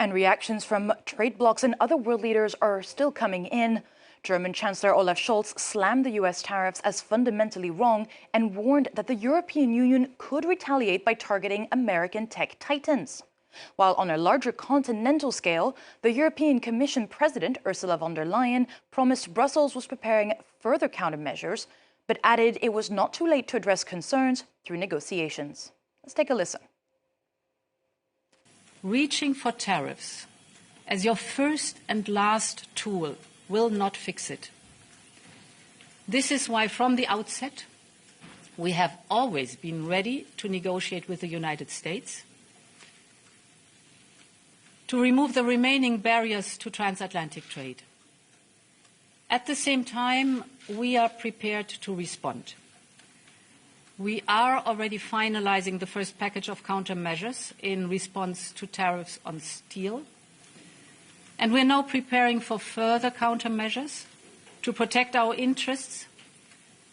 And reactions from trade blocs and other world leaders are still coming in. German Chancellor Olaf Scholz slammed the US tariffs as fundamentally wrong and warned that the European Union could retaliate by targeting American tech titans. While on a larger continental scale, the European Commission President Ursula von der Leyen promised Brussels was preparing further countermeasures, but added it was not too late to address concerns through negotiations. Let's take a listen. Reaching for tariffs as your first and last tool will not fix it. This is why from the outset we have always been ready to negotiate with the United States to remove the remaining barriers to transatlantic trade. At the same time, we are prepared to respond. We are already finalizing the first package of countermeasures in response to tariffs on steel. And we're now preparing for further countermeasures to protect our interests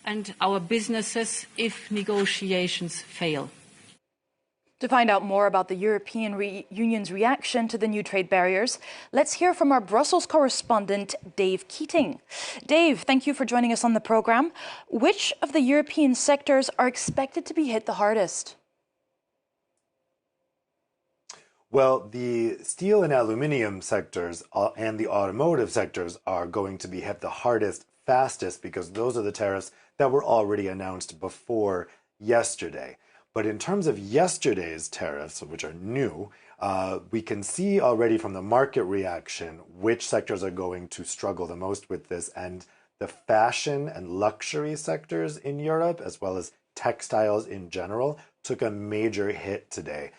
and our businesses if negotiations fail. To find out more about the European Union's reaction to the new trade barriers, let's hear from our Brussels correspondent, Dave Keating. Dave, thank you for joining us on the program. Which of the European sectors are expected to be hit the hardest? Well, the steel and aluminium sectors and the automotive sectors are going to be hit the hardest, fastest, because those are the tariffs that were already announced before yesterday. But in terms of yesterday's tariffs, which are new, we can see already from the market reaction which sectors are going to struggle the most with this. And the fashion and luxury sectors in Europe, as well as textiles in general, took a major hit today.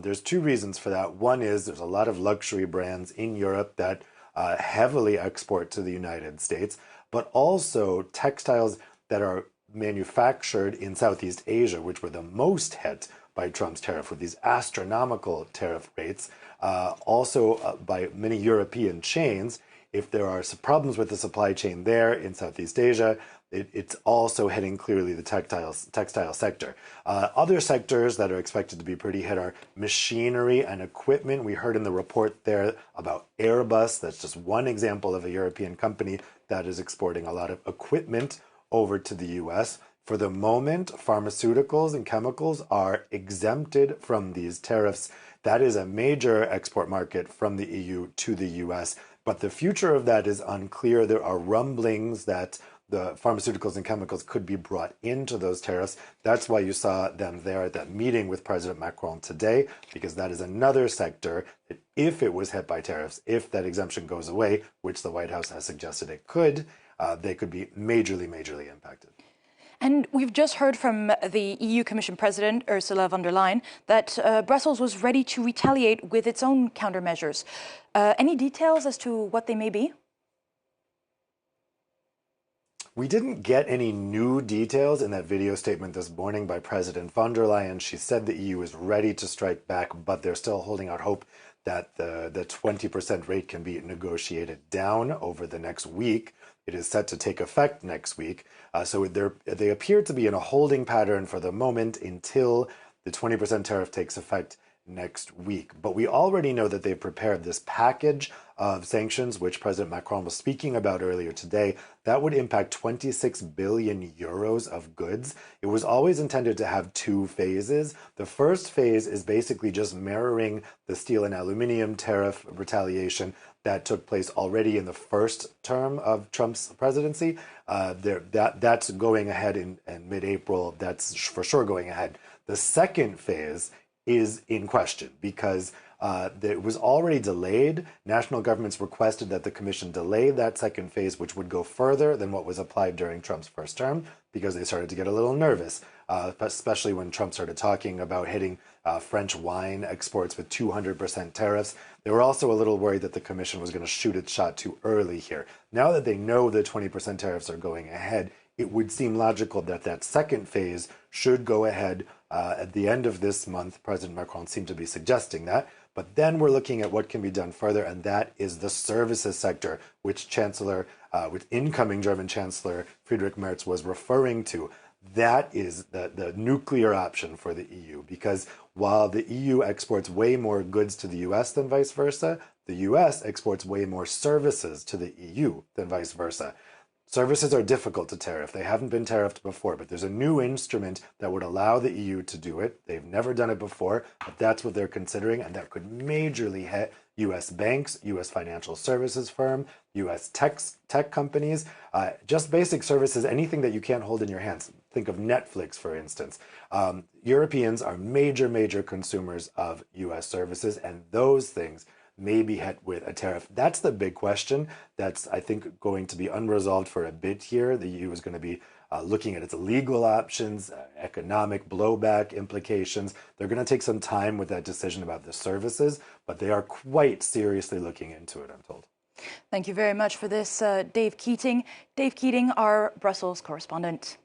There's two reasons for that. One is there's a lot of luxury brands in Europe that heavily export to the United States, but also textiles that are manufactured in Southeast Asia, which were the most hit by Trump's tariff with these astronomical tariff rates, also by many European chains. If there are some problems with the supply chain there in Southeast Asia, it's also hitting clearly the textile sector. Other sectors that are expected to be pretty hit are machinery and equipment. We heard in the report there about Airbus. That's just one example of a European company that is exporting a lot of equipment over to the US. For the moment, pharmaceuticals and chemicals are exempted from these tariffs. That is a major export market from the EU to the US. But the future of that is unclear. There are rumblings that the pharmaceuticals and chemicals could be brought into those tariffs. That's why you saw them there at that meeting with President Macron today, because that is another sector that if it was hit by tariffs, if that exemption goes away, which the White House has suggested it could, they could be majorly impacted. And we've just heard from the EU Commission President, Ursula von der Leyen, that Brussels was ready to retaliate with its own countermeasures. Any details as to what they may be? We didn't get any new details in that video statement this morning by President von der Leyen. She said the EU is ready to strike back, but they're still holding out hope that the 20% rate can be negotiated down over the next week. It is set to take effect next week. So they appear to be in a holding pattern for the moment until the 20% tariff takes effect next week. But we already know that they've prepared this package of sanctions, which President Macron was speaking about earlier today. That would impact 26 billion euros of goods. It was always intended to have two phases. The first phase is basically just mirroring the steel and aluminium tariff retaliation that took place already in the first term of Trump's presidency. That's going ahead in mid-April. That's for sure going ahead. The second phase is in question because it was already delayed. National governments requested that the Commission delay that second phase, which would go further than what was applied during Trump's first term, because they started to get a little nervous, especially when Trump started talking about hitting French wine exports with 200% tariffs. They were also a little worried that the Commission was going to shoot its shot too early here. Now that they know the 20% tariffs are going ahead, it would seem logical that that second phase should go ahead at the end of this month. President Macron seemed to be suggesting that. But then we're looking at what can be done further, and that is the services sector, which incoming German Chancellor Friedrich Merz was referring to. That is the nuclear option for the EU, because While the EU exports way more goods to the US than vice versa, the US exports way more services to the EU than vice versa. Services are difficult to tariff. They haven't been tariffed before, but there's a new instrument that would allow the EU to do it. They've never done it before, but that's what they're considering, and that could majorly hit US banks, US financial services firm, US tech companies, just basic services, anything that you can't hold in your hands. Think of Netflix, for instance. Europeans are major consumers of US services, and those things may be hit with a tariff. That's the big question that's, I think, going to be unresolved for a bit here. The EU is going to be looking at its legal options, economic blowback implications. They're going to take some time with that decision about the services, but they are quite seriously looking into it, I'm told. Thank you very much for this, Dave Keating. Dave Keating, our Brussels correspondent.